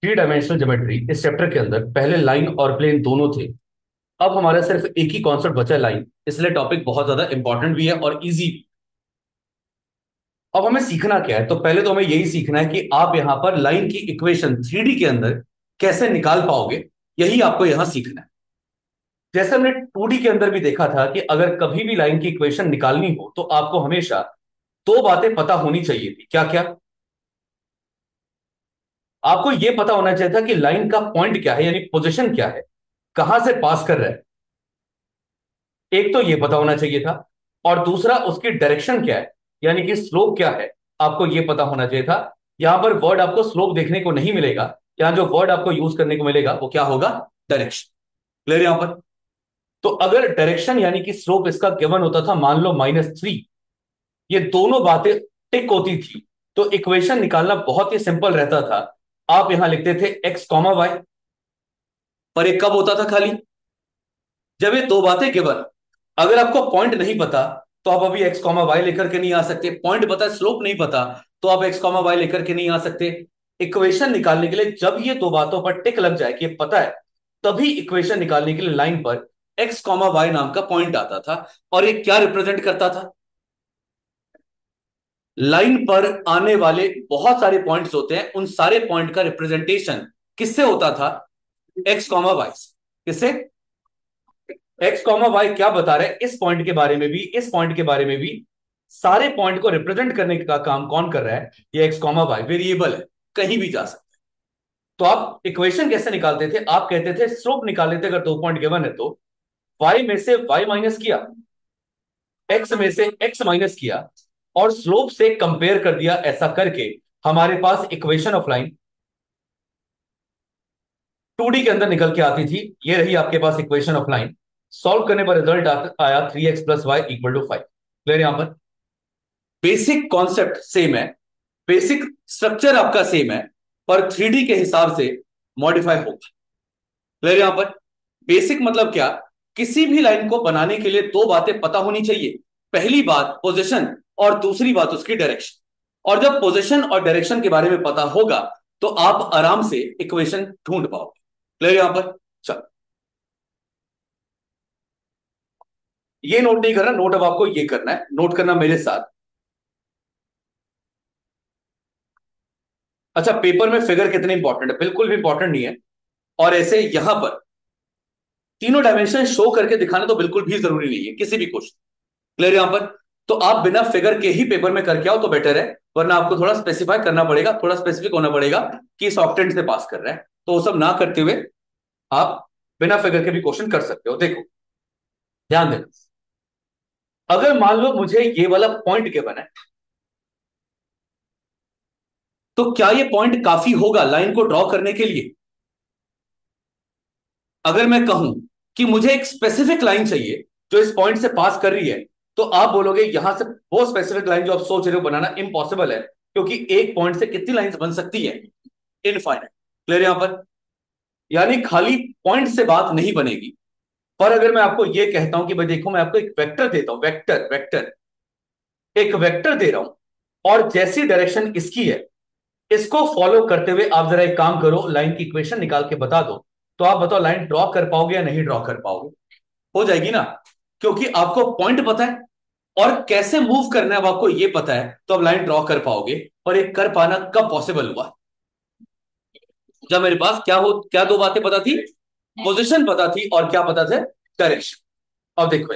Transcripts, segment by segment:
Three dimensional geometry इस chapter के अंदर पहले लाइन और प्लेन दोनों थे। अब हमारा सिर्फ एक ही कॉन्सेप्ट बचा है, लाइन। इसलिए टॉपिक बहुत ज्यादा इंपॉर्टेंट भी है और इजी भी। अब हमें सीखना क्या है? तो पहले तो हमें यही सीखना है कि आप यहां पर लाइन की इक्वेशन थ्री डी के अंदर कैसे निकाल पाओगे। यही आपको यहां सीखना है। जैसे हमने टू डी के अंदर भी देखा था कि अगर कभी भी लाइन की इक्वेशन निकालनी हो तो आपको हमेशा दो बातें पता होनी चाहिए थी। क्या क्या? आपको यह पता होना चाहिए था कि लाइन का पॉइंट क्या है, यानी पोजीशन क्या है, कहां से पास कर रहा है। एक तो यह पता होना चाहिए था। और दूसरा, उसकी डायरेक्शन क्या है, यानी कि स्लोप क्या है, आपको यह पता होना चाहिए था। यहां पर वर्ड आपको स्लोप देखने को नहीं मिलेगा। यहां जो वर्ड आपको यूज करने को मिलेगा वो क्या होगा? डायरेक्शन। क्लियर यहां पर? तो अगर डायरेक्शन यानी कि स्लोप इसका गिवन होता था, मान लो -3, ये दोनों बातें टिक होती थी, तो इक्वेशन निकालना बहुत ही सिंपल रहता था। आप यहां लिखते थे एक्स कॉमा वाई। पर एक कब होता था खाली? जब ये दो बातें गिवन। अगर आपको पॉइंट नहीं पता तो आप अभी एक्स कॉमा वाई लेकर के नहीं आ सकते। पॉइंट पता है, स्लोप नहीं पता, तो आप एक्स कॉमा वाई लेकर के नहीं आ सकते। इक्वेशन निकालने के लिए जब ये दो बातों पर टिक लग जाए कि ये पता है, तभी इक्वेशन निकालने के लिए लाइन पर एक्स कॉमा वाई नाम का पॉइंट आता था। और ये क्या रिप्रेजेंट करता था? लाइन पर आने वाले बहुत सारे पॉइंट्स होते हैं, उन सारे पॉइंट का रिप्रेजेंटेशन किससे होता था? एक्स कॉमा वाई से। किससे? एक्स कॉमा वाई क्या बता रहे हैं इस पॉइंट के बारे में भी, इस पॉइंट के बारे में भी। सारे पॉइंट को रिप्रेजेंट करने का काम कौन कर रहा है? ये एक्स कॉमा वाई वेरिएबल है, कहीं भी जा सकता है। तो आप इक्वेशन कैसे निकालते थे? आप कहते थे स्लोप निकाल लेते, अगर दो पॉइंट गिवन है तो वाई में से वाई माइनस किया, एक्स में से एक्स माइनस किया, और स्लोप से कंपेयर कर दिया। ऐसा करके हमारे पास equation of line two D के अंदर निकल के आती थी। ये रही आपके पास इक्वेशन ऑफ लाइन। सॉल्व करने पर रिजल्ट आया 3x + y = 5। क्लियर यहां पर? बेसिक कॉन्सेप्ट सेम है, बेसिक स्ट्रक्चर आपका सेम है, पर थ्री डी के हिसाब से मॉडिफाई होगा। क्लियर यहां पर? बेसिक मतलब क्या? किसी भी लाइन को बनाने के लिए दो बातें पता होनी चाहिए। पहली बात पोजीशन, और दूसरी बात उसकी डायरेक्शन। और जब पोजीशन और डायरेक्शन के बारे में पता होगा तो आप आराम से इक्वेशन ढूंढ पाओगे। क्लियर यहां पर? चलो, ये नोट नहीं करना, नोट अब आपको ये करना है, नोट करना मेरे साथ। अच्छा, पेपर में फिगर कितने इंपॉर्टेंट है? बिल्कुल भी इंपॉर्टेंट नहीं है। और ऐसे यहां पर तीनों डायमेंशन शो करके दिखाना तो बिल्कुल भी जरूरी नहीं है किसी भी क्वेश्चन। क्लियर यहां पर? तो आप बिना फिगर के ही पेपर में करके आओ तो बेटर है। वरना आपको थोड़ा स्पेसिफाई करना पड़ेगा, थोड़ा स्पेसिफिक होना पड़ेगा कि इस ऑक्टेंट से पास कर रहा है। तो वो सब ना करते हुए आप बिना फिगर के भी क्वेश्चन कर सकते हो। देखो, ध्यान देना। अगर मान लो मुझे ये वाला पॉइंट गिवन है, तो क्या ये पॉइंट काफी होगा लाइन को ड्रॉ करने के लिए? अगर मैं कहूं कि मुझे एक स्पेसिफिक लाइन चाहिए जो इस पॉइंट से पास कर रही है, तो आप बोलोगे यहां से वो स्पेसिफिक लाइन जो आप सोच रहे हो बनाना इम्पॉसिबल है, क्योंकि एक पॉइंट से कितनी लाइंस बन सकती है? इनफाइनाइट। क्लियर यहां पर? यानी खाली पॉइंट से बात नहीं बनेगी। पर अगर मैं आपको यह कहता हूं कि भाई देखो, मैं आपको एक वेक्टर देता हूं, वेक्टर वेक्टर, एक वेक्टर दे रहा हूं, और जैसी डायरेक्शन इसकी है, इसको फॉलो करते हुए आप जरा एक काम करो, लाइन की इक्वेशन निकाल के बता दो। तो आप बताओ, लाइन ड्रॉ कर पाओगे या नहीं ड्रॉ कर पाओगे? हो जाएगी ना? क्योंकि आपको पॉइंट पता है और कैसे मूव करना है वो आपको ये पता है, तो अब लाइन ड्रॉ कर पाओगे। और ये कर पाना कब पॉसिबल हुआ? जब मेरे पास क्या दो बातें पता थी? पोजीशन पता थी और क्या पता था? डायरेक्शन। अब देखो,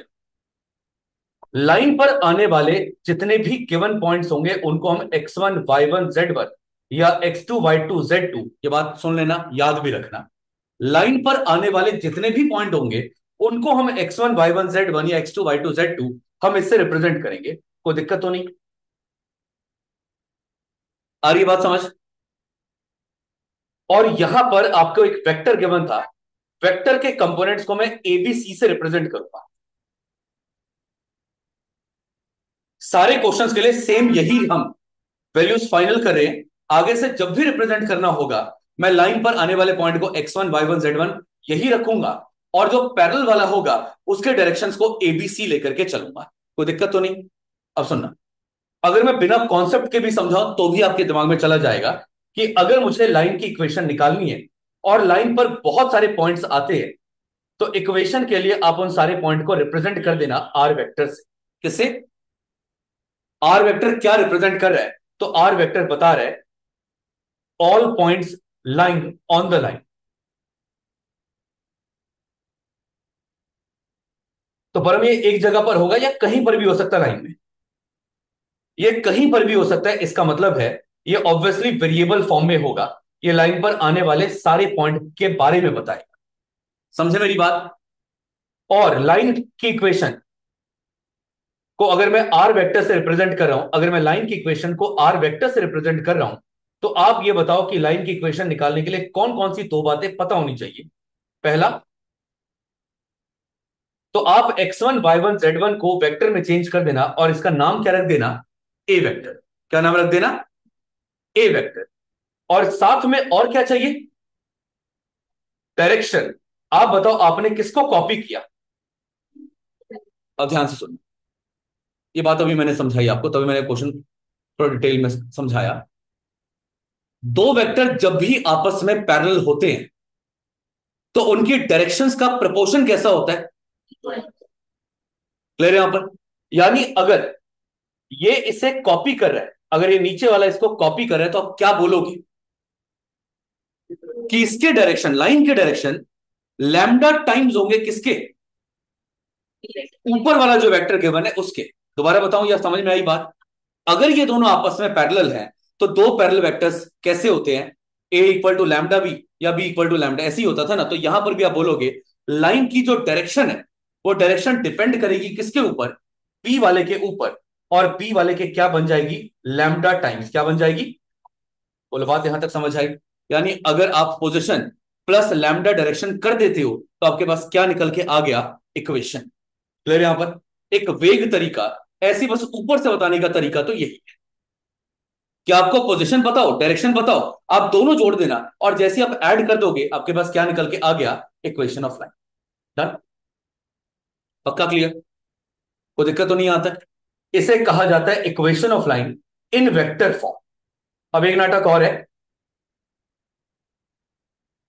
लाइन पर आने वाले जितने भी गिवन पॉइंट्स होंगे उनको हम x1 y1 z1 या x2 y2 z2, ये बात सुन लेना, याद भी रखना। लाइन पर आने वाले जितने भी पॉइंट होंगे उनको हम x1 y1 z1 या x2 y2 z2 हम इससे रिप्रेजेंट करेंगे। कोई दिक्कत तो नहीं? आ रही है बात समझ? और यहां पर आपको एक वेक्टर गिवन था, वेक्टर के कंपोनेंट्स को मैं एबीसी से रिप्रेजेंट करूंगा। सारे क्वेश्चंस के लिए सेम यही हम वैल्यूज फाइनल कर रहे हैं। आगे से जब भी रिप्रेजेंट करना होगा, मैं लाइन पर आने वाले पॉइंट को x1 y1 z1 यही रखूंगा। और जो पैरेलल वाला होगा उसके डायरेक्शंस को एबीसी लेकर के चलूंगा। कोई दिक्कत तो नहीं? अब सुनना, अगर मैं बिना कॉन्सेप्ट के भी समझाऊं तो भी आपके दिमाग में चला जाएगा कि अगर मुझे लाइन की इक्वेशन निकालनी है और लाइन पर बहुत सारे पॉइंट्स आते हैं, तो इक्वेशन के लिए आप उन सारे पॉइंट को रिप्रेजेंट कर देना आर वेक्टर से। किससे? आर वेक्टर क्या रिप्रेजेंट कर रहा है? तो आर वेक्टर बता रहा है all points line on the line. तो परम ये एक जगह पर होगा या कहीं पर भी हो सकता है लाइन में? ये कहीं पर भी हो सकता है, इसका मतलब है ये ऑब्वियसली वेरिएबल फॉर्म में होगा। ये लाइन पर आने वाले सारे पॉइंट के बारे में बताएगा। समझे मेरी बात? और लाइन की इक्वेशन को अगर मैं आर वेक्टर से रिप्रेजेंट कर रहा हूं, अगर मैं लाइन की इक्वेशन को आर वेक्टर से रिप्रेजेंट कर रहा हूं, तो आप ये बताओ कि लाइन की इक्वेशन निकालने के लिए कौन कौन सी दो बातें पता होनी चाहिए। पहला, तो आप x1 y1 z1 को वेक्टर में चेंज कर देना और इसका नाम क्या रख देना? ए वेक्टर। क्या नाम रख देना? ए वेक्टर। और साथ में और क्या चाहिए? डायरेक्शन। आप बताओ आपने किसको कॉपी किया? अब ध्यान से सुनो, ये बात अभी मैंने समझाई आपको, तभी मैंने क्वेश्चन थोड़ा डिटेल में समझाया। दो वेक्टर जब भी आपस में पैरेलल होते हैं तो उनकी डायरेक्शंस का प्रपोर्शन कैसा होता है? क्लियर है यहां पर? यानी अगर ये इसे कॉपी कर रहा है, अगर ये नीचे वाला इसको कॉपी कर रहा है, तो आप क्या बोलोगे कि इसके डायरेक्शन, लाइन के डायरेक्शन लैम्डा टाइम्स होंगे किसके? ऊपर वाला जो वेक्टर गिवन है उसके। दोबारा बताऊं या समझ में आई बात? अगर ये दोनों आपस में पैरेलल हैं तो दो पैरेलल वेक्टर्स कैसे होते हैं? ए इक्वल टू लैम्डा बी या बी इक्वल टू लैम्डा, ऐसे ही होता था ना। तो यहां पर भी आप बोलोगे लाइन की जो डायरेक्शन है वो डायरेक्शन डिपेंड करेगी किसके ऊपर? बी वाले के ऊपर। और बी वाले के क्या बन जाएगी? लैम्डा टाइम्स क्या बन जाएगी? बोलो, बात यहां तक समझ आई? यानी अगर आप पोजिशन प्लस लैम्डा डायरेक्शन कर देते हो तो आपके पास क्या निकल के आ गया? इक्वेशन। क्लियर यहां पर? एक वेग तरीका, ऐसी बस ऊपर से बताने का तरीका तो यही है कि आपको पोजीशन बताओ, डायरेक्शन बताओ, आप दोनों जोड़ देना और जैसे आप ऐड कर दोगे आपके पास क्या निकल के आ गया? Equation of line. डन? पक्का क्लियर? कोई दिक्कत तो नहीं यहां तक? इसे कहा जाता है equation of line in vector form. अब एक नाटक और है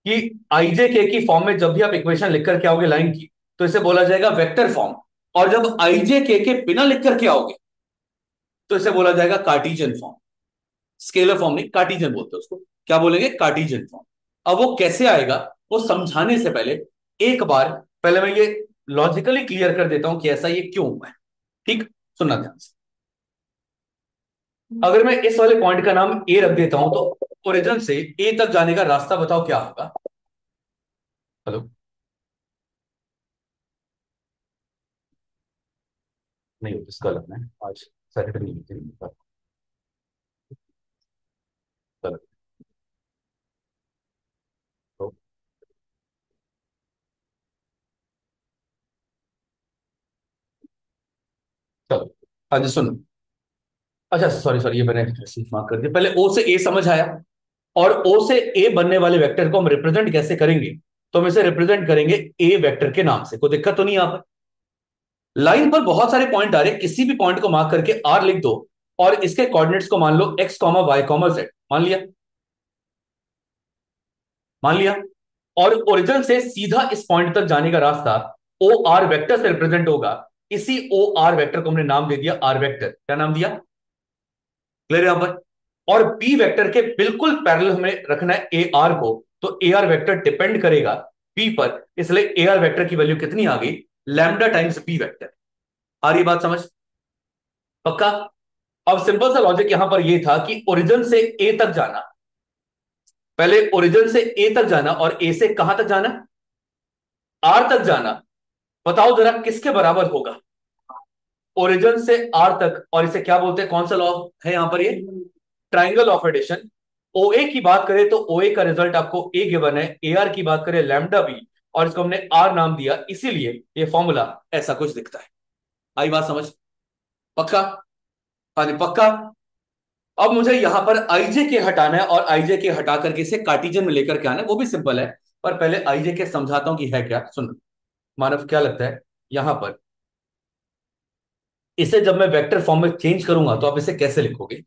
कि आईजे के की फॉर्म में जब भी आप इक्वेशन लिख करके आओगे लाइन की, तो इसे बोला जाएगा वेक्टर फॉर्म। और जब आईजे के बिना लिख करके आओगे तो इसे बोला जाएगा कार्टीजियन फॉर्म। स्केलर फॉर्म नहीं, कार्टीजियन बोलते हैं उसको। क्या बोलेंगे? Cartesian form. अब वो कैसे आएगा वो समझाने से पहले एक बार पहले मैं ये लॉजिकली क्लियर कर देता हूं कि ऐसा ये क्यों हुआ है। ठीक? सुनना ध्यान से। अगर मैं इस वाले पॉइंट का नाम ए रख देता हूं तो ओरिजिन से ए तक जाने का रास्ता बताओ क्या होगा? हेलो? नहीं, इसका लगना है आज सैटरडे नहीं होती। चलो। तो चलो, आज सुनो। अच्छा, सॉरी सॉरी, ये मैंने मार्क कर दिया। पहले ओ से ए समझ आया, और ओ से ए बनने वाले वेक्टर को हम रिप्रेजेंट कैसे करेंगे? तो हम इसे रिप्रेजेंट करेंगे ए वेक्टर के नाम से। कोई दिक्कत तो नहीं यहां पर? लाइन पर बहुत सारे पॉइंट आ रहे, किसी भी पॉइंट को मार्क करके आर लिख दो और इसके कोऑर्डिनेट्स को मान लो x comma y comma z. मान लिया? मान लिया। और ओरिजिन से सीधा इस पॉइंट तक जाने का रास्ता ओ आर वेक्टर से रिप्रेजेंट होगा। इसी ओ आर वेक्टर को हमने नाम दे दिया आर वेक्टर। क्या नाम दिया? क्लियर यहां पर? और बी वेक्टर के बिल्कुल पैरेलल हमें रखना है ए आर को। तो ए आर वेक्टर डिपेंड करेगा बी पर, इसलिए ए आर वेक्टर की वैल्यू कितनी आ गई? Lambda times B vector. आ रही बात समझ? पक्का? अब सिंपल सा लॉजिक यहां पर यह था कि ओरिजिन से ए तक जाना, पहले ओरिजिन से ए तक जाना और ए से कहां तक जाना? आर तक जाना। बताओ जरा किसके बराबर होगा? ओरिजिन से आर तक। और इसे क्या बोलते हैं? कौन सा लॉ है यहां पर? ये ट्राइंगल ऑफ एडिशन। ओ ए की बात करें तो ओ ए का रिजल्ट आपको ए गिवन है, ए आर की बात करें लैम्डा बी, और इसको हमने आर नाम दिया, इसीलिए ये फॉर्मूला ऐसा कुछ दिखता है। आई बात समझ? पक्का? हाँ जी, पक्का। अब मुझे यहां पर आईजे के हटाना है और आईजे के हटा करके इसे कार्टिजन में लेकर के आना है, वो भी सिंपल है। पर पहले आईजे के समझाता हूं कि है क्या। सुनो, मानव क्या लगता है यहां पर, इसे जब मैं वेक्टर फॉर्म में चेंज करूंगा तो आप इसे कैसे लिखोगे?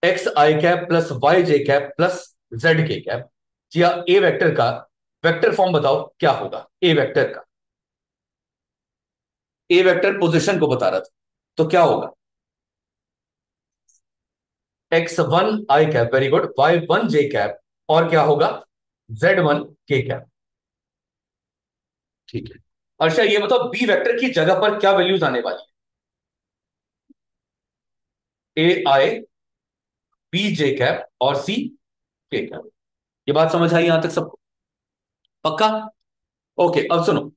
एक्स आई कैप प्लस वाई जे कैप प्लस जेड के कैप, या ए वेक्टर का वेक्टर फॉर्म बताओ क्या होगा ए वेक्टर का। ए वेक्टर पोजीशन को बता रहा था, तो क्या होगा? X one i cap, very good, y one j cap, और क्या होगा? Z one k cap. ठीक है। अच्छा ये बताओ बी वेक्टर की जगह पर क्या वैल्यूज आने वाली है? ए आई, बी जे कैप और सी के कैप। ये बात समझ आई यहां तक सबको? पक्का? ओके अब सुनो,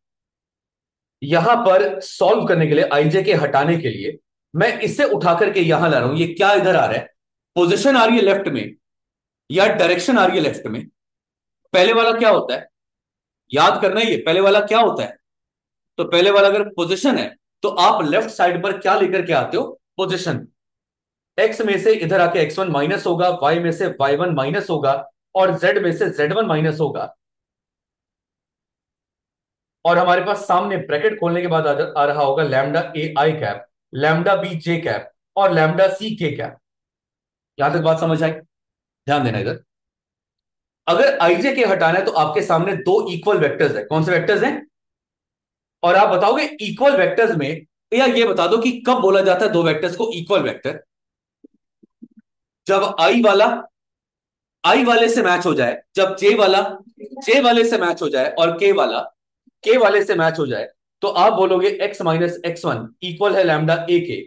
यहां पर सॉल्व करने के लिए, आईजे के हटाने के लिए, मैं इसे उठा करके यहां ला रहा हूं। ये क्या इधर आ रहा है? पोजीशन आ रही है लेफ्ट में या डायरेक्शन आ रही है लेफ्ट में? पहले वाला क्या होता है? याद करना ही है पहले वाला क्या होता है। तो पहले वाला अगर पोजीशन है तो आप लेफ्ट साइड पर क्या लेकर के आते हो? पोजीशन। एक्स में से इधर आके एक्स वन माइनस होगा, वाई में से वाई वन माइनस होगा, और जेड में से जेड वन माइनस होगा। और हमारे पास सामने ब्रैकेट खोलने के बाद आ रहा होगा lambda a i cap, lambda b j cap और लैम्डा सी के कैप। यहां तक बात समझ आई? ध्यान देना इधर। अगर आईजे के हटाना है तो आपके सामने दो इक्वल वेक्टर्स है। कौन से वेक्टर्स हैं? और आप बताओगे इक्वल वेक्टर्स में, या ये बता दो कि कब बोला जाता है दो वेक्टर्स को इक्वल वेक्टर? जब आई वाला आई वाले से मैच हो जाए, जब जे वाले से मैच हो जाए, और के वाले से मैच हो जाए, तो आप बोलोगे x minus x one equal है लैम्डा ए के,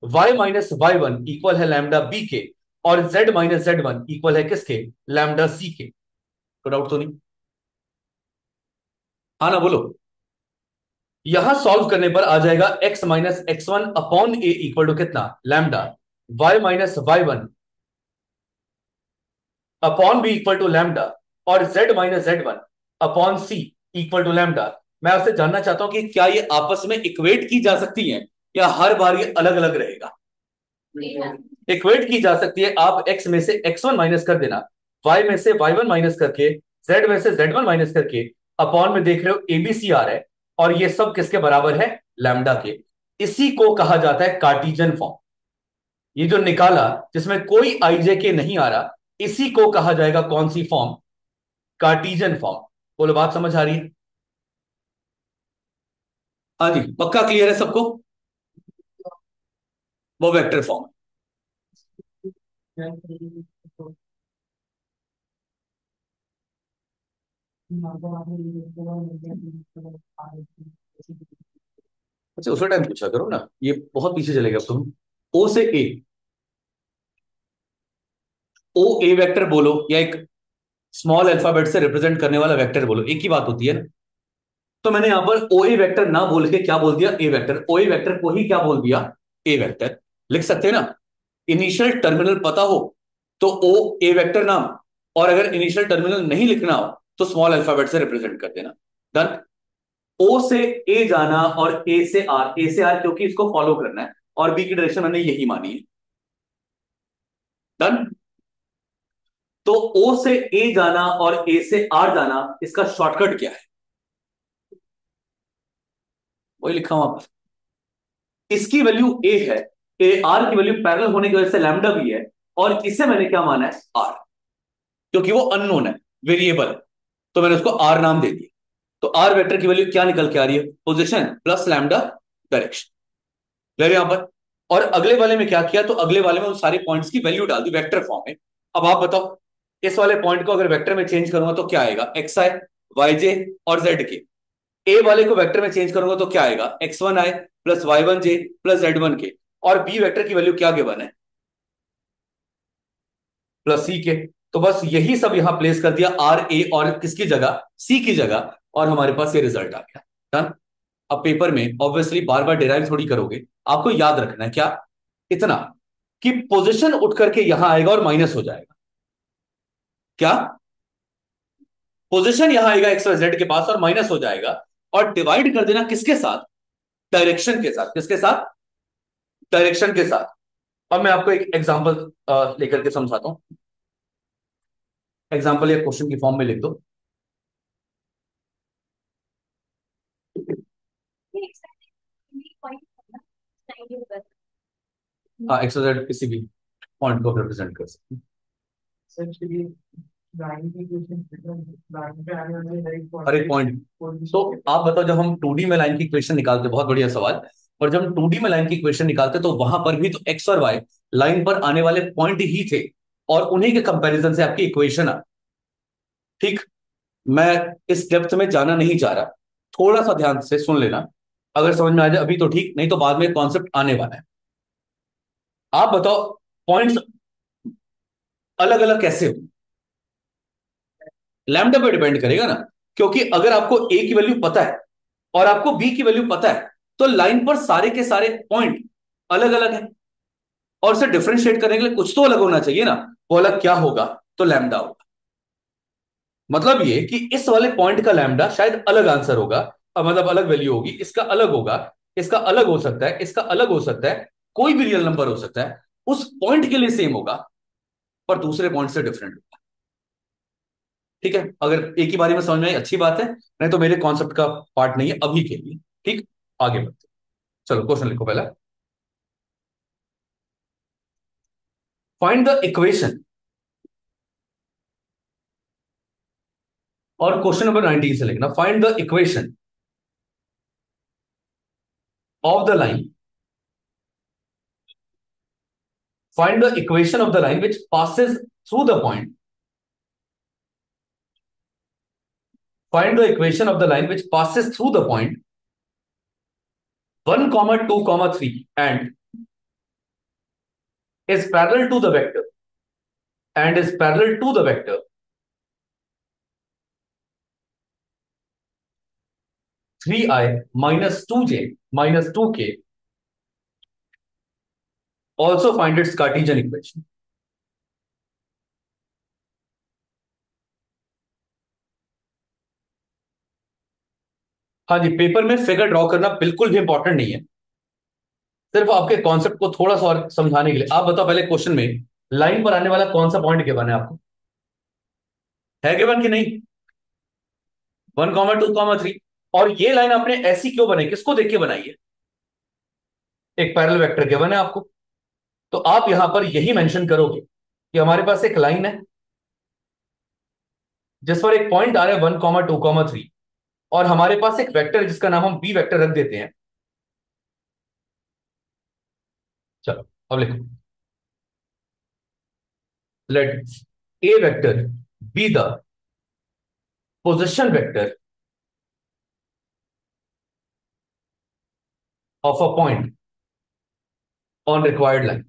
y minus y one equal है लैम्डा बी के, और z minus z one equal है किसके? लैम्डा सी के। कोई डाउट तो नहीं? हाँ ना बोलो। यहां सॉल्व करने पर आ जाएगा x minus x one upon a equal to कितना? Lambda. Y minus y one upon b equal to lambda, और z minus z one upon c equal to lambda. मैं आपसे जानना चाहता हूं कि क्या ये आपस में इक्वेट की जा सकती हैं, या हर बार ये अलग अलग रहेगा? इक्वेट की जा सकती है। आप एक्स में से एक्स वन माइनस कर देना, वाई में से वाई वन माइनस करके, जेड में से जेड वन माइनस करके, अपॉन में देख रहे हो एबीसी आ रहा है, और ये सब किसके बराबर है? लैम्डा के। इसी को कहा जाता है कार्टीजन फॉर्म। ये जो निकाला जिसमें कोई आईजे के नहीं आ रहा, इसी को कहा जाएगा कौन सी फॉर्म? Cartesian form. बोलो बात समझ आ रही है? हाँ जी पक्का क्लियर है सबको? वो वेक्टर फॉर्म है। अच्छा उसी टाइम पूछा करो ना, ये बहुत पीछे चले गए तुम। ओ से ए, ओ ए वेक्टर बोलो या एक स्मॉल अल्फाबेट से रिप्रेजेंट करने वाला वेक्टर बोलो, एक ही बात होती है ना। तो मैंने यहां पर ओ ए वेक्टर ना बोल के क्या बोल दिया? ए वेक्टर। ओ ए वेक्टर को ही क्या बोल दिया? ए वेक्टर। लिख सकते हैं ना? इनिशियल टर्मिनल पता हो तो ओ ए वेक्टर नाम, और अगर इनिशियल टर्मिनल नहीं लिखना हो तो स्मॉल अल्फाबेट से रिप्रेजेंट कर देना। डन। ओ से ए जाना और ए से आर क्योंकि इसको फॉलो करना है, और बी की डायरेक्शन मैंने यही मानी है। डन। तो ओ से ए जाना और ए से आर जाना, इसका शॉर्टकट क्या है? वही लिखा हूं आप। इसकी वैल्यू ए है, ए आर की वैल्यू पैरेलल होने की वजह से लैम्डा भी है, और इसे मैंने क्या माना है? आर, क्योंकि वो अननोन है, वेरिएबल है, तो मैंने उसको आर नाम दे दिया। तो आर वेक्टर की वैल्यू क्या निकल के आ रही है? Position plus lambda direction. Clear यहां पर? और अगले वाले में क्या किया? तो अगले वाले में उन सारे पॉइंट्स की वैल्यू डाल दी वेक्टर फॉर्म में। अब आप बताओ, इस वाले पॉइंट को अगर वेक्टर में चेंज करूंगा तो क्या आएगा? एक्स आई, वाई जे और जेड के। ए वाले को वेक्टर में चेंज करूंगा तो क्या आएगा? एक्स वन आई प्लस वाई वन जे प्लस जेड वन के। और बी वेक्टर की वैल्यू क्या गिवन है? प्लस सी के। तो बस यही सब यहां प्लेस कर दिया, आर ए और किसकी जगह? सी की जगह, और हमारे पास ये रिजल्ट आ गया। डन। अब पेपर में ऑब्वियसली बार बार डिराइव थोड़ी करोगे, आपको याद रखना है क्या? इतना कि पोजीशन उठ करके यहां आएगा और माइनस हो जाएगा। क्या? पोजीशन यहां आएगा एक्स वाई जेड के पास और माइनस हो जाएगा, और डिवाइड कर देना किसके साथ? डायरेक्शन के साथ। किसके साथ? डायरेक्शन के साथ। अब मैं आपको एक एग्जांपल लेकर के समझाता हूं। एग्जांपल या क्वेश्चन की फॉर्म में लिख दो। हाँ, एक्स वाई जेड किसी भी पॉइंट को रिप्रेजेंट कर सकते हैं। हर एक पॉइंट। तो आप बताओ, जब हम 2D में लाइन की इक्वेशन निकालते, बहुत बढ़िया सवाल। और जब हम 2D में लाइन की इक्वेशन निकालते तो वहां पर भी तो एक्स और वाई लाइन पर आने वाले पॉइंट ही थे, और उन्हीं के कंपैरिजन से आपकी इक्वेशन आ। ठीक। मैं इस डेप्थ में जाना नहीं चाह रहा, थोड़ा सा ध्यान से सुन लेना। अगर समझ में आ जाए अभी तो ठीक, नहीं तो बाद में कॉन्सेप्ट आने वाला है। आप बताओ, पॉइंट्स अलग अलग कैसे हो? लैम्डा पे डिपेंड करेगा ना, क्योंकि अगर आपको ए की वैल्यू पता है और आपको बी की वैल्यू पता है, तो लाइन पर सारे के सारे पॉइंट अलग अलग है, और उसे डिफरेंशिएट करने के लिए कुछ तो अलग होना चाहिए ना। वो अलग क्या होगा? तो लैम्डा होगा। मतलब ये कि इस वाले पॉइंट का लैम्डा शायद अलग आंसर होगा, मतलब अलग वैल्यू होगी, इसका अलग होगा, इसका अलग हो सकता है, इसका अलग हो सकता है, कोई भी रियल नंबर हो सकता है, उस पॉइंट के लिए सेम होगा, पर दूसरे पॉइंट से डिफरेंट होगा। ठीक है, अगर एक ही बारे में समझ में आई अच्छी बात है, नहीं तो मेरे कॉन्सेप्ट का पार्ट नहीं है अभी के लिए। ठीक, आगे बढ़ते। चलो क्वेश्चन लिखो पहला। फाइंड द इक्वेशन, और क्वेश्चन नंबर 19 से लिखना। Find the equation of the line, find the equation of the line which passes through the point, find the equation of the line which passes through the point 1 comma 2 comma 3 and is parallel to the vector, and is parallel to the vector 3i minus 2j minus 2k. Also find its Cartesian equation. हाँ जी, paper में figure draw करना बिल्कुल भी important नहीं है, सिर्फ आपके concept को थोड़ा सा और समझाने के लिए। आप बताओ पहले क्वेश्चन में लाइन पर आने वाला कौन सा पॉइंट गिवन है आपको? है गिवन कि नहीं? 1 कॉमा 2 कॉमा 3। और ये लाइन आपने ऐसी क्यों बनाई, किसको देख के बनाई है? एक पैरेलल वेक्टर गिवन है आपको, तो आप यहां पर यही मेंशन करोगे कि हमारे पास एक लाइन है जिस पर एक पॉइंट आ रहा है 1 कॉमा 2 कॉमा 3, और हमारे पास एक वेक्टर जिसका नाम हम बी वेक्टर रख देते हैं। चलो अब लिखो, let a vector be the position vector of a point on required line.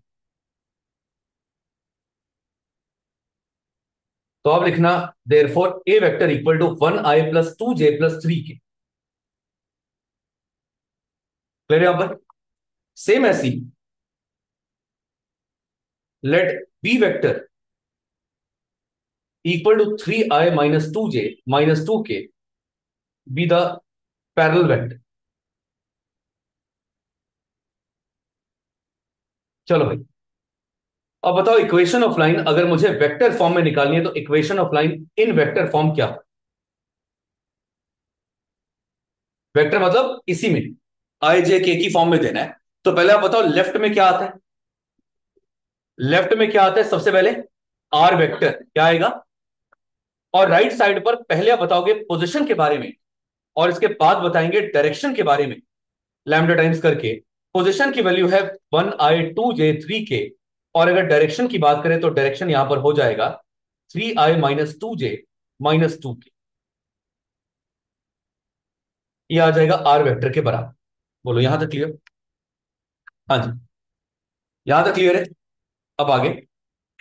तो आप लिखना therefore a vector equal to 1i + 2j + 3k। Clear यहां पर? सेम ऐसी let b vector equal to 3i - 2j - 2k be the parallel vector. चलो भाई, अब बताओ इक्वेशन ऑफ लाइन अगर मुझे वेक्टर फॉर्म में निकालनी है तो equation of line in vector form क्या? वेक्टर मतलब इसी में आई जे के की फॉर्म में देना है। तो पहले आप बताओ लेफ्ट में क्या आता है? लेफ्ट में क्या आता है सबसे पहले? आर वेक्टर क्या आएगा? और राइट साइड पर पहले आप बताओगे पोजीशन के बारे में, और इसके बाद बताएंगे डायरेक्शन के बारे में, लैम्डा टाइम्स करके। पोजीशन की वैल्यू है 1i2j3k, और अगर डायरेक्शन की बात करें तो डायरेक्शन यहां पर हो जाएगा 3i - 2j - 2k। ये आ जाएगा आर वेक्टर के बराबर। बोलो यहां तक क्लियर? हाँ जी, यहां तक क्लियर है। अब आगे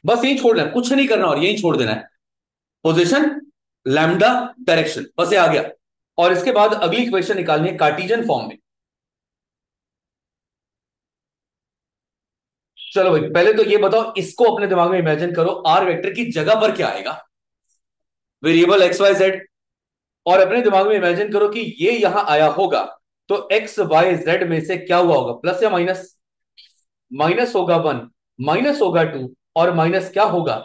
बस यही छोड़ना है, कुछ नहीं करना और यही छोड़ देना है। पोजीशन, लैम्डा, डायरेक्शन, बस ये आ गया। और इसके बाद अगली इक्वेशन निकालनी है कार्टेशियन फॉर्म में। चलो भाई, पहले तो ये बताओ, इसको अपने दिमाग में इमेजिन करो, आर वेक्टर की जगह पर क्या आएगा? Variable x y z. और अपने दिमाग में इमेजिन करो कि ये यहां आया होगा, तो एक्स वाई जेड में से क्या हुआ होगा, प्लस या माइनस? माइनस होगा 1, माइनस होगा 2, और माइनस क्या होगा?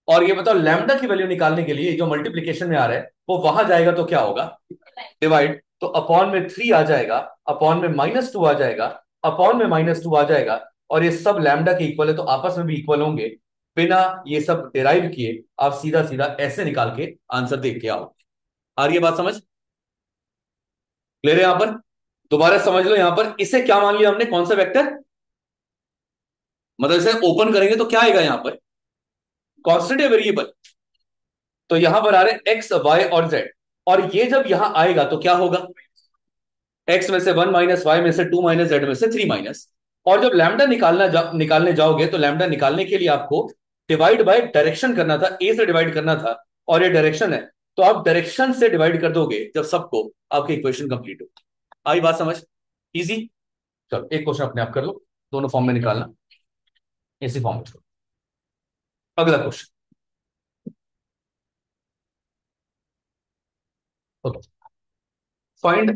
और ये बताओ लैम्डा की वैल्यू निकालने के लिए जो मल्टीप्लीकेशन में आ रहा है वो वहां जाएगा तो क्या होगा? डिवाइड। तो अपॉन में 3 आ जाएगा, अपॉन में -2 आ जाएगा, अपॉन में -2 आ जाएगा, और ये सब लैम्डा के इक्वल है तो आपस में भी इक्वल होंगे, बिना ये सब डिराइव किए आप सीधा सीधा ऐसे निकाल के आंसर देख के आओ। आ रही है बात समझ? क्लियर है यहां पर? दोबारा समझ लो, यहां पर इसे क्या मान लिया हमने, कौन सा वेक्टर, मतलब इसे ओपन करेंगे तो क्या आएगा यहां पर, कांस्टेंट या वेरिएबल। तो यहां पर आ रहे एक्स वाई और जेड, और ये जब यहां आएगा तो क्या होगा, एक्स में से 1 माइनस, वाई में से 2 माइनस, जेड में से 3 माइनस। और जब लैम्डा निकालने जाओगे तो लैम्डा निकालने के लिए आपको डिवाइड बाय डायरेक्शन करना था, ए से डिवाइड करना था, और ये डायरेक्शन है, तो आप डायरेक्शन से डिवाइड कर दोगे जब सबको, आपकी इक्वेशन कंप्लीट हो। आई बात समझ? इजी। चलो एक क्वेश्चन अपने आप कर लो, दोनों फॉर्म में निकालना, इसी फॉर्म में छोड़ो। अगला question, find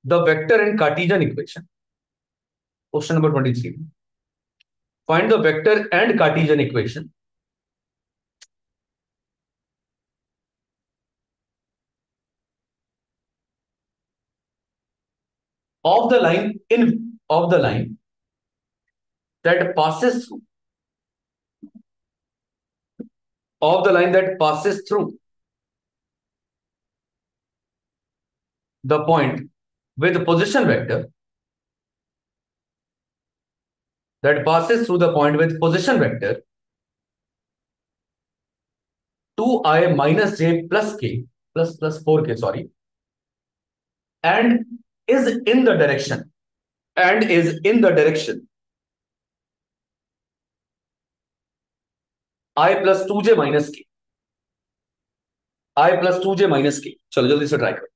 the vector in Cartesian equation. Question number 23, find the vector and Cartesian equation of the line in of the line that passes through of the line that passes through the point with position vector that passes through the point with position vector 2i minus j plus k plus 4k, sorry, and is in the direction i plus 2j minus k, i plus 2j minus k। चलो जल्दी से try करो।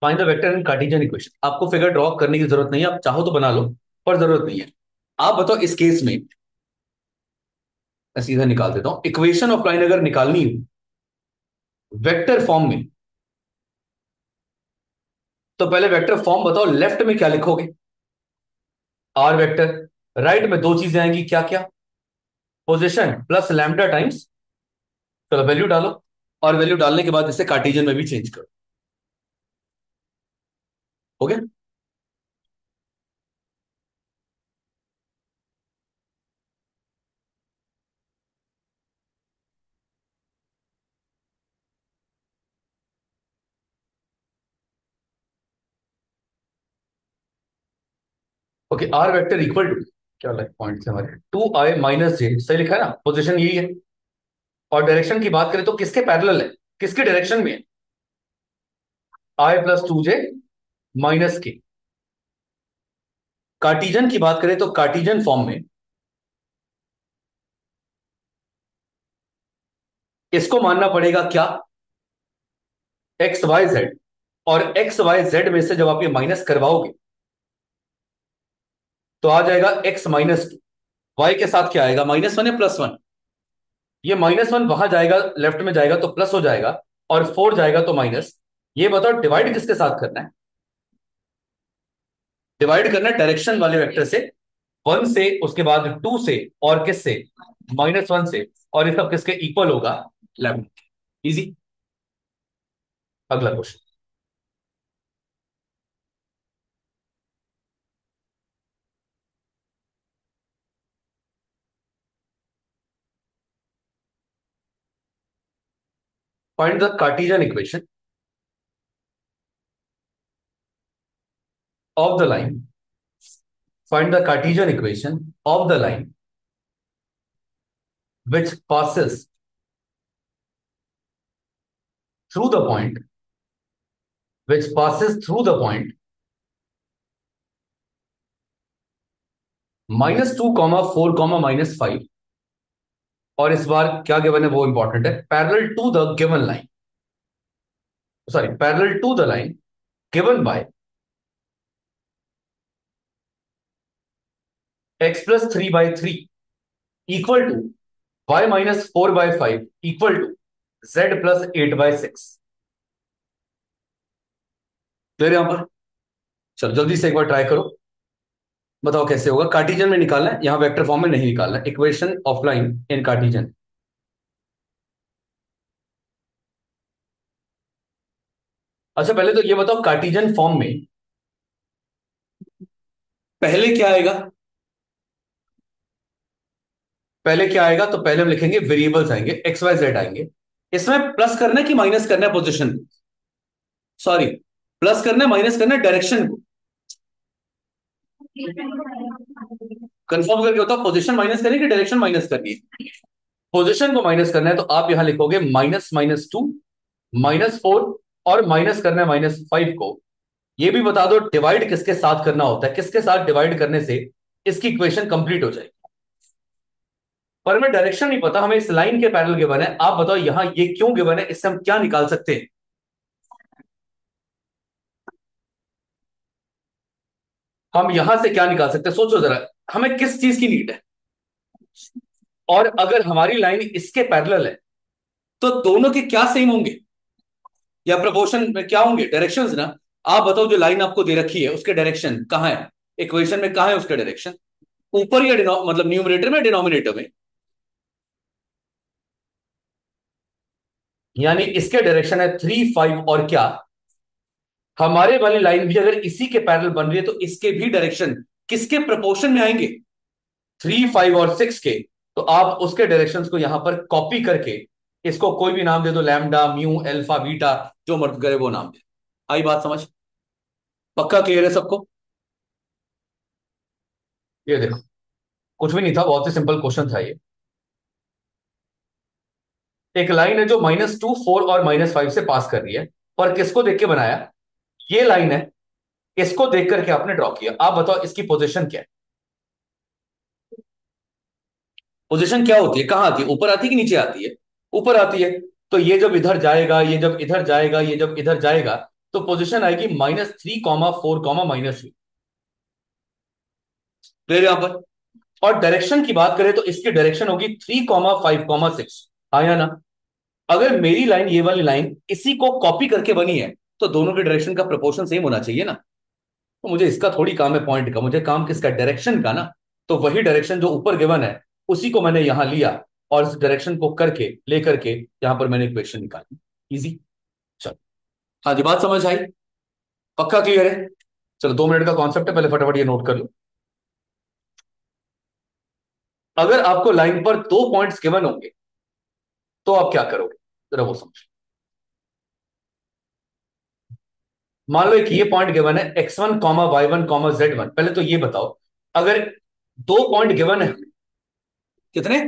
Find the vector in Cartesian equation. आपको figure draw करने की जरूरत नहीं है, आप चाहो तो बना लो, पर जरूरत नहीं है। आप बताओ इस केस में, मैं सीधा निकाल देता हूं, इक्वेशन ऑफ लाइन अगर निकालनी हो वेक्टर फॉर्म में, तो पहले वेक्टर फॉर्म बताओ, लेफ्ट में क्या लिखोगे, आर वेक्टर, राइट में दो चीजें आएंगी, क्या क्या, पोजीशन प्लस लैम्डा टाइम्स, चलो वैल्यू डालो, और वैल्यू डालने के बाद इसे कार्टेशियन में भी चेंज करो। हो गया? Okay, r vector equal to, क्या पॉइंट है हमारे, 2i माइनस जे, सही लिखा है ना, पोजीशन यही है। और डायरेक्शन की बात करें तो किसके पैरेलल है, किसके डायरेक्शन में है, i plus 2j माइनस के। कार्टेशियन की बात करें तो कार्टेशियन फॉर्म में इसको मानना पड़ेगा क्या, एक्स वाई जेड, और एक्स वाई जेड में से जब आप ये माइनस करवाओगे तो आ जाएगा x-2। वाई के साथ क्या आएगा, -1 या +1, ये -1 वहां जाएगा, लेफ्ट में जाएगा तो प्लस हो जाएगा, और 4 जाएगा तो माइनस। ये बताओ डिवाइड किसके साथ करना है, डिवाइड करना है डायरेक्शन वाले वेक्टर से, 1 से, उसके बाद 2 से, और किससे, -1 से, और ये सब किसके इक्वल होगा, लेफ्ट। इजी। अगला question, find the Cartesian equation of the line, find the Cartesian equation of the line which passes through the point which passes through the point -2, 4, -5, और इस बार क्या गिवन है वो इंपॉर्टेंट है, parallel to the given line, sorry, parallel to the line given by x+3/3 equal to y-4/5 equal to z+8/6। Clear यहां पर? चलो जल्दी से एक बार ट्राई करो, बताओ कैसे होगा। कार्टिजन में निकालना है, यहां वेक्टर फॉर्म में नहीं निकालना है। Equation of line in Cartesian. अच्छा पहले तो ये बताओ, कार्टिजन फॉर्म में पहले क्या आएगा? पहले क्या आएगा? तो पहले हम लिखेंगे वेरिएबल्स आएंगे, एक्स वाई जेड आएंगे। इसमें प्लस करना है कि माइनस करना है पोजीशन को? सॉरी, प्लस करना है माइनस करना है डायरेक्शन को? कंफर्म करके बताओ, पोजीशन माइनस करनी है कि डायरेक्शन माइनस करनी है? पोजीशन को माइनस करना है तो आप यहां लिखोगे -(-2) -4, और माइनस करना है -5 को। ये भी बता दो डिवाइड किसके साथ करना होता है, किसके साथ डिवाइड करने से इसकी इक्वेशन कंप्लीट हो जाएगी। पर हमें डायरेक्शन नहीं पता, हमें इस लाइन के पैरेलल गिवन है। आप बताओ यहां ये क्यों गिवन है, इससे हम क्या निकाल सकते हैं? हम यहां से क्या निकाल सकते हैं, सोचो जरा। हमें किस चीज की नीड है? और अगर हमारी लाइन इसके पैरेलल है तो दोनों के क्या सेम होंगे या प्रोपोर्शन में क्या होंगे? डायरेक्शंस ना। आप बताओ जो लाइन आपको दे रखी है उसके डायरेक्शन कहां है, इक्वेशन में कहां है उसका डायरेक्शन? ऊपर या मतलब न्यूमरेटर में, डिनोमिनेटर में? यानी इसके डायरेक्शन है 3, 5, और क्या हमारे वाली लाइन भी अगर इसी के पैरेलल बन रही है तो इसके भी डायरेक्शन किसके प्रोपोर्शन में आएंगे? 3, 5 और 6 के। तो आप उसके डायरेक्शंस को यहां पर कॉपी करके इसको कोई भी नाम दे दो, लैम्डा, म्यू, अल्फा, बीटा, जो मर्द करे वो नाम दे। आई बात समझ? पक्का क्लियर है सबको? ये देखो, कुछ भी नहीं था, बहुत ही सिंपल क्वेश्चन था ये। एक लाइन है जो -2, 4 और -5 से पास कर रही है, पर किसको देख के बनाया? ये लाइन है, इसको देख करके आपने ड्रॉ किया। आप बताओ इसकी पोजीशन क्या है? पोजीशन क्या होती है, कहां आती है? ऊपर आती है कि नीचे आती है? ऊपर आती है। तो ये जब इधर जाएगा, ये जब इधर जाएगा, ये जब इधर जाएगा, तो पोजीशन आएगी -3, 4, -3। क्लियर यहां पर? और डायरेक्शन की बात करें तो इसकी डायरेक्शन होगी 3, 5, 6। आया ना? अगर मेरी लाइन, ये वाली लाइन इसी को कॉपी करके बनी है तो दोनों के डायरेक्शन का प्रोपोर्शन सेम होना चाहिए ना। तो मुझे इसका थोड़ी काम है पॉइंट का, मुझे काम किसका? डायरेक्शन का ना। तो वही डायरेक्शन जो ऊपर गिवन है उसी को मैंने यहां लिया, और इस डायरेक्शन को करके लेकर के यहां पर मैंने इक्वेशन निकाली। इजी। चलो, हाँ जी, बात समझ आई? पक्का क्लियर है? चलो 2 मिनट का कॉन्सेप्ट है, पहले फटाफट ये नोट कर लो। अगर आपको लाइन पर 2 पॉइंट्स गिवन होंगे तो आप क्या करोगे, जरा वो समझ। मान लो एक ये पॉइंट गिवन है x1, y1, z1। पहले तो ये बताओ, अगर 2 पॉइंट गिवन है, कितने?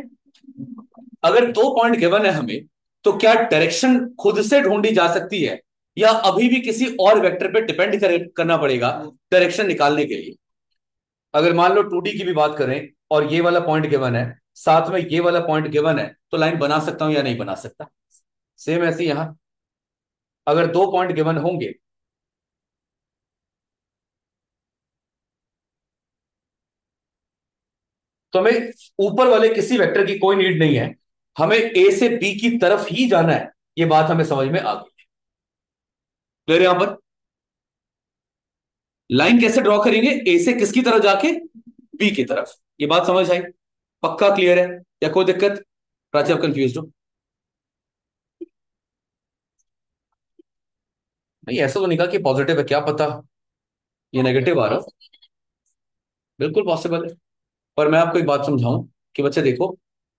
अगर 2 पॉइंट गिवन है हमें, तो क्या डायरेक्शन खुद से ढूंढी जा सकती है या अभी भी किसी और वेक्टर पे डिपेंड करना पड़ेगा डायरेक्शन निकालने के लिए? अगर मान लो 2D की भी बात करें और ये वाला पॉइंट गिवन है, साथ में ये वाला पॉइंट गिवन है, तो लाइन बना सकता हूं या नहीं बना सकता? सेम ऐसे यहां, अगर 2 पॉइंट गिवन होंगे, तो हमें ऊपर वाले किसी वेक्टर की कोई नीड नहीं है, हमें ए से बी की तरफ ही जाना है। ये बात हमें समझ में आ गई। क्लियर यहां पर? लाइन कैसे ड्रॉ करेंगे? ए से किसकी तरफ जाके? बी की तरफ। ये बात समझ आई? पक्का क्लियर है या कोई दिक्कत? प्राची आप कंफ्यूज हो? नहीं, ऐसा तो नहीं कहा कि पॉजिटिव है, क्या पता ये नेगेटिव आ रहा हो। बिल्कुल पॉसिबल है। पर मैं आपको एक बात समझाऊं कि बच्चे देखो,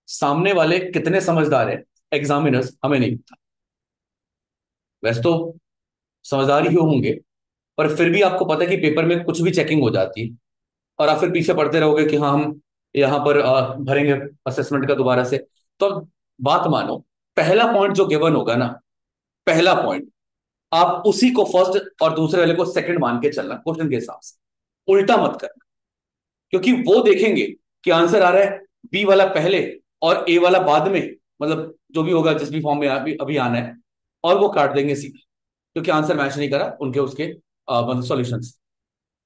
सामने वाले कितने समझदार है एग्जामिनर्स हमें नहीं पता। वैसे तो समझदार ही होंगे, पर फिर भी आपको पता है कि पेपर में कुछ भी चेकिंग हो जाती है, और आप फिर पीछे पड़ते रहोगे कि हाँ हम यहाँ पर भरेंगे असेसमेंट का दोबारा से। तो अब बात मानो, पहला पॉइंट जो गिवन होगा ना, पहला पॉइंट, आप उसी को फर्स्ट और दूसरे वाले को सेकंड मान के चलना क्वेश्चन के हिसाब से, उल्टा मत करना। क्योंकि वो देखेंगे कि आंसर आ रहा है बी वाला पहले और ए वाला बाद में, मतलब जो भी होगा जिस भी फॉर्म में अभी अभी आना है, और वो काट देंगे सीधा, क्योंकि आंसर मैच नहीं करा उनके उसके मतलब सॉल्यूशन।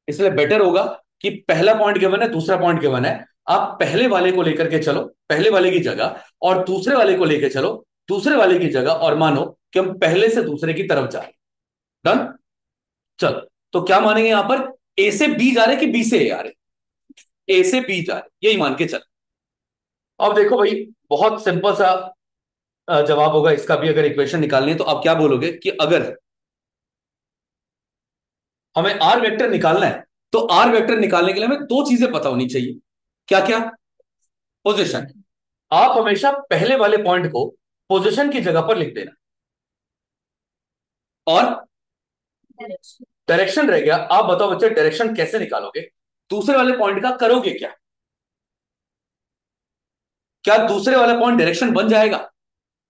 इसलिए बेटर होगा कि पहला पॉइंट गिवन है, दूसरा पॉइंट गिवन है, आप पहले वाले को लेकर के चलो पहले वाले की जगह, और दूसरे वाले को लेकर चलो दूसरे वाले की जगह, और मानो कि हम पहले से दूसरे की तरफ जा रहे हैं। डन? चल, तो क्या मानेंगे यहां पर? ए से बी जा रहे कि बी से ए आ रहे? ए से बी जा रहे, यही मान के चल। अब देखो भाई, बहुत सिंपल सा जवाब होगा इसका भी। अगर इक्वेशन निकालनी है तो आप क्या बोलोगे कि अगर हमें आर वेक्टर निकालना है तो आर वेक्टर निकालने के लिए हमें दो चीजें पता होनी चाहिए। क्या क्या? पोजीशन। आप हमेशा पहले वाले पॉइंट को पोजीशन की जगह पर लिख देना, और डायरेक्शन रह गया। आप बताओ बच्चे, डायरेक्शन कैसे निकालोगे? दूसरे वाले पॉइंट का करोगे क्या? क्या दूसरे वाला पॉइंट डायरेक्शन बन जाएगा?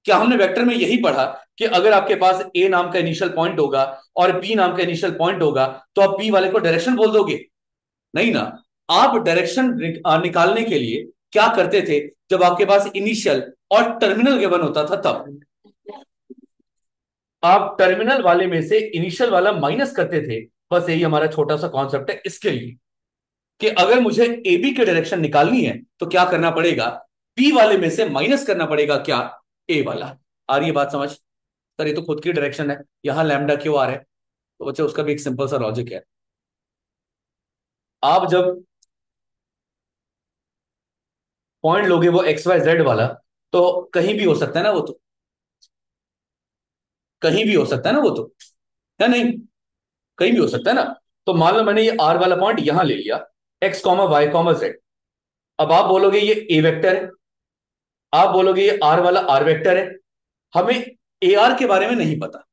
क्या हमने वेक्टर में यही पढ़ा कि अगर आपके पास ए नाम का इनिशियल पॉइंट होगा और बी नाम का इनिशियल पॉइंट होगा तो आप बी वाले को डायरेक्शन बोल दोगे? नहीं ना। आप डायरेक्शन निकालने के लिए क्या करते थे? जब आपके पास इनिशियल और टर्मिनल गिवन होता था तब आप टर्मिनल वाले में से इनिशियल वाला माइनस करते थे। बस यही हमारा छोटा सा कॉन्सेप्ट है इसके लिए, कि अगर मुझे ए बी की डायरेक्शन निकालनी है तो क्या करना पड़ेगा? बी वाले में से माइनस करना पड़ेगा क्या? ए वाला। आ रही है बात समझ? सर ये तो खुद की डायरेक्शन है, यहां लैम्डा क्यों आ रहा है? तो बच्चे उसका भी एक सिंपल सा लॉजिक है। आप जब पॉइंट लोगे वो एक्स वाई जेड वाला, तो कहीं भी हो सकता है ना वो तो, कहीं भी हो सकता है ना वो तो, है नहीं? कहीं भी हो सकता है ना। तो मान लो मैंने ये आर वाला पॉइंट यहां ले लिया, x comma y comma z. अब आप बोलोगे ये ए वेक्टर है, आप बोलोगे ये आर वाला आर वेक्टर है। हमें ए आर के बारे में नहीं पता।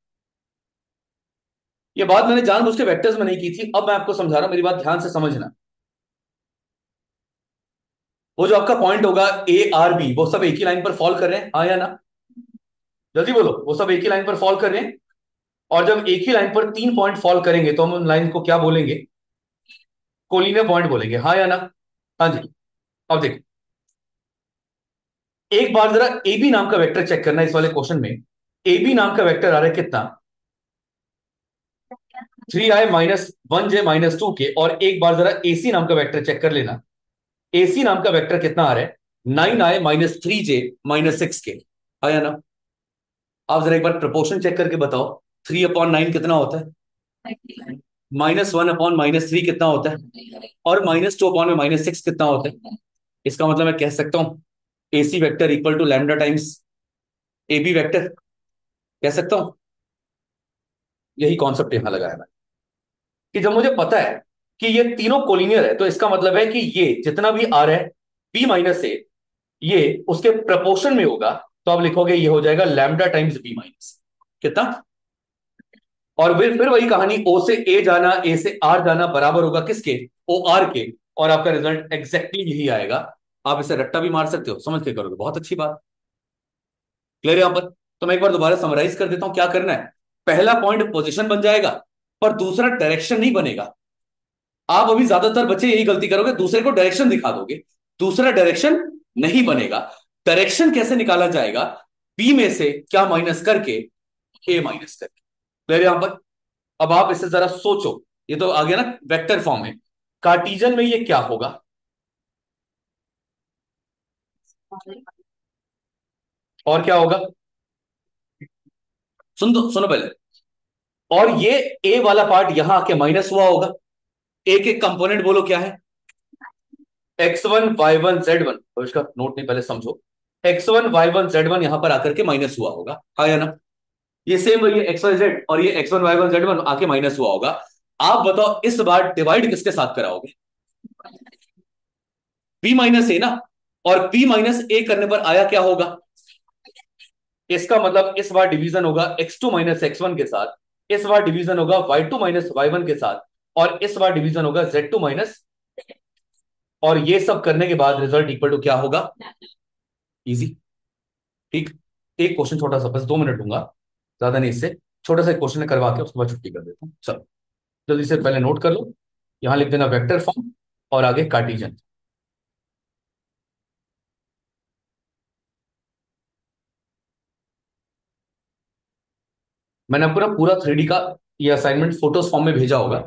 ये बात मैंने जानबूझ के वेक्टर्स में नहीं की थी, अब मैं आपको समझा रहा हूं, मेरी बात ध्यान से समझना। वो जो आपका पॉइंट होगा ए आर बी, वो सब एक ही लाइन पर फॉल कर रहे हैं, हाँ या ना? जल्दी बोलो, वो सब एक ही लाइन पर फॉल कर रहे हैं। और जब एक ही लाइन पर तीन पॉइंट फॉल करेंगे तो हम उन लाइन को क्या बोलेंगे? कोलिनियर पॉइंट बोलेंगे, हाँ या ना? हाँ जी। अब देखो, एक बार जरा ए बी नाम का वेक्टर चेक करना। इस वाले क्वेश्चन में ए बी नाम का वेक्टर आ रहा है कितना? 3i-1j-2 के। और एक बार जरा ए सी नाम का वेक्टर चेक कर लेना। ए सी नाम का वेक्टर कितना आ रहा है? 9i-3j-6 के, हाँ या ना? आप जरा एक बार प्रपोर्शन चेक करके बताओ, 3/9 कितना होता है? -1/-3 कितना होता है? और -2 में -6 कितना होता है? इसका मतलब मैं कह सकता हूं A C vector equal to lambda times A B vector, कह सकता हूं। यही कॉन्सेप्ट यहां लगाया मैं, कि जब मुझे पता है कि ये तीनों कोलिनियर है तो इसका मतलब है कि ये जितना भी आ रहा है बी माइनस ए, ये उसके प्रपोर्शन में होगा। तो आप लिखोगे ये हो जाएगा लैम्डा टाइम्स बी माइनस कितना। और फिर वही कहानी, ओ से ए जाना ए से आर जाना बराबर होगा किसके? ओ आर के। और आपका रिजल्ट एग्जैक्टली यही आएगा। आप इसे रट्टा भी मार सकते हो, समझ के करोगे, बहुत अच्छी बात। क्लियर है यहां पर? तो मैं एक बार दोबारा समराइज कर देता हूं क्या करना है। पहला पॉइंट पोजीशन बन जाएगा, पर दूसरा डायरेक्शन नहीं बनेगा। आप अभी ज्यादातर बच्चे यही गलती करोगे, दूसरे को डायरेक्शन दिखा दोगे, दूसरा डायरेक्शन नहीं बनेगा। डायरेक्शन कैसे निकाला जाएगा? बी में से क्या माइनस करके? ए माइनस करके। क्लियर है यहां पर? अब आप इसे जरा सोचो, ये तो आ गया ना वेक्टर फॉर्म में। कार्टीजन में ये क्या होगा? और क्या होगा? सुन दो, सुनो पहले। और ये ए वाला पार्ट यहां आके माइनस हुआ होगा। एक एक कंपोनेंट बोलो क्या है? x1 y1 z1। तो इसका नोट नहीं, पहले समझो। x1 y1 z1 यहां पर आकर के माइनस हुआ होगा, हाँ या ना? ये सेम वही है एक्स वाई जेड, और ये x1 y1 z1 आके माइनस हुआ होगा। आप बताओ इस बार डिवाइड किसके साथ कराओगे? b माइनस ए ना। और b माइनस ए करने पर आया क्या होगा? इसका मतलब इस बार डिवीजन होगा x2 माइनस x1 के साथ, इस बार डिवीजन होगा y2 माइनस y1 के साथ, और इस बार डिवीजन होगा z2 माइनस। और ये सब करने के बाद रिजल्ट इक्वल टू क्या होगा? इजी। ठीक। एक क्वेश्चन छोटा सा, बस 2 मिनट लूंगा, ज्यादा नहीं इससे। छोटा सा क्वेश्चन करवा के उसके बाद छुट्टी कर देता हूँ। चलो जल्दी से पहले नोट कर लो, यहां लिख देना वेक्टर फॉर्म और आगे कार्टेशियन। मैंने आपको ना पूरा 3D का ये असाइनमेंट फोटोज फॉर्म में भेजा होगा।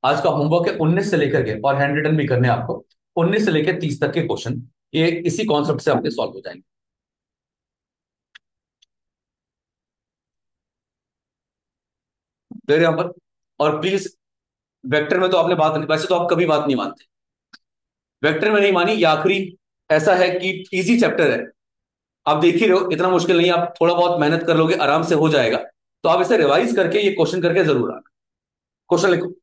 आज का होमवर्क है 19 से लेकर के, और हैंड रिटन भी करने हैं आपको। 19 से लेकर 30 तक के क्वेश्चन ये इसी कॉन्सेप्ट से आपके सॉल्व हो जाएंगे। क्लियर यहां पर? और प्लीज वेक्टर में तो आपने बात नहीं, वैसे तो आप कभी बात नहीं मानते। वेक्टर में नहीं मानी, ये आखिरी ऐसा है कि इजी चैप्टर है। आप देख ही रहे हो, इतना मुश्किल नहीं है, आप थोड़ा बहुत मेहनत कर लोगे आराम से हो जाएगा। तो आप इसे रिवाइज करके ये क्वेश्चन करके जरूर आना। क्वेश्चन लिखो,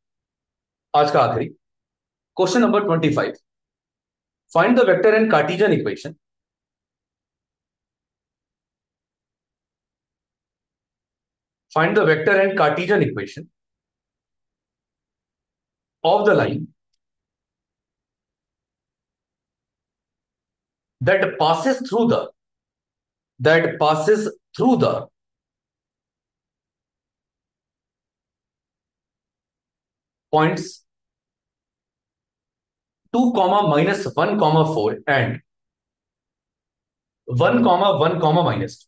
आज का आखिरी question number 25। Find the vector and Cartesian equation. Find the vector and Cartesian equation of the line that passes through the that passes through the points 2 comma minus 1 comma 4 and 1 comma 1 comma minus 2।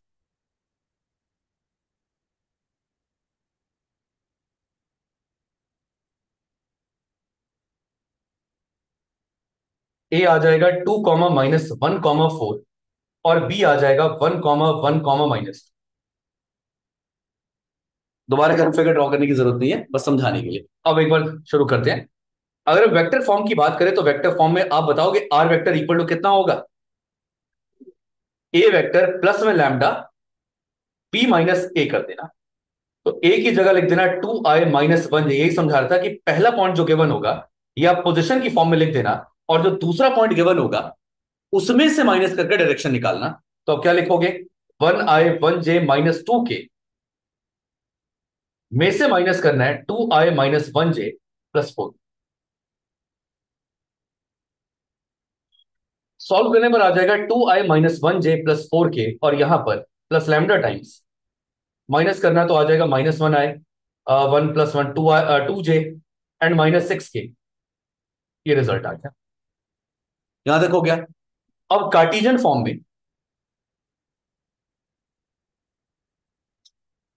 ए आ जाएगा 2 comma minus 1 comma 4 और B आ जाएगा 1 comma 1 comma minus 2। दोबारा graph figure draw करने की जरूरत नहीं है, बस समझाने के लिए। अब एक बार शुरू करते हैं। अगर वेक्टर फॉर्म की बात करें तो वेक्टर फॉर्म में आप बताओगे आर वेक्टर इक्वल टू कितना होगा। ए वेक्टर प्लस में लैम्डा बी माइनस ए कर देना। तो ए की जगह लिख देना 2i-1। यही समझा रहा था कि पहला पॉइंट जो गिवन होगा ये आप पोजिशन की फॉर्म में लिख देना, और जो दूसरा पॉइंट गिवन होगा उसमें से माइनस करके डायरेक्शन निकालना। तो अब क्या लिखोगे, 1i-1j-2k में से माइनस करना है 2i-1j+4। सॉल्व करने पर आ जाएगा 2i-1j+4k, और यहां पर प्लस लैम्डा टाइम्स माइनस करना तो आ जाएगा -1i, 1+1 2j एंड -6k। ये रिजल्ट आ गया। यहां देखो क्या, अब कार्टेशियन फॉर्म में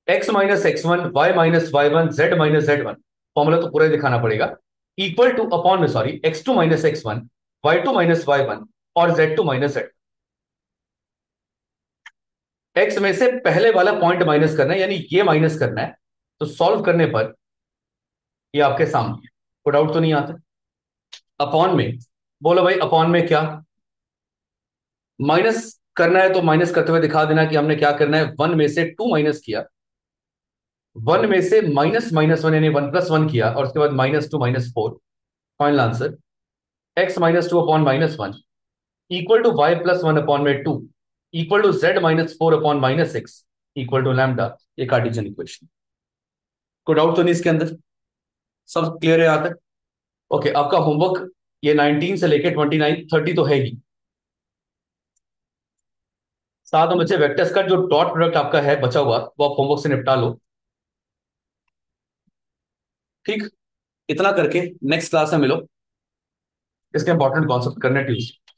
x-x1 y-y1 z-z1, फॉर्मूला तो पूरा ही दिखाना पड़ेगा, इक्वल टू अपॉन में, सॉरी, x2-x1 y2-y1 और z2-z। x में से पहले वाला पॉइंट माइनस करना है, यानी ये माइनस करना है। तो सॉल्व करने पर ये आपके सामने है, कोई डाउट तो नहीं आता। अपॉन में, बोलो भाई अपॉन में क्या माइनस करना है, तो माइनस करते हुए दिखा देना कि हमने क्या करना है। 1 में से 2 माइनस किया, 1 में से -1 यानी 1+1 किया, और उसके बाद -2 -4। Final answer x-2 upon -1 equal to y+1 upon में 2 equal to z-4 upon -6 equal to lambda. ये कार्टेशियन इक्वेशन। कोई डाउट तो नहीं इसके अंदर, सब क्लियर है यहाँ तक। ओके, आपका होमवर्क ये 19 से लेके 29 30 तो है ही। साथ में बच्चे वेक्टर्स का जो डॉट प्रोडक्ट आपका है बचा हुआ, वो आप होमवर्क से निपटा लो। ठीक, इतना करके नेक्स्ट क्लास में मिलो, इसके इंपॉर्टेंट कॉन्सेप्ट करने ट्यूसडे।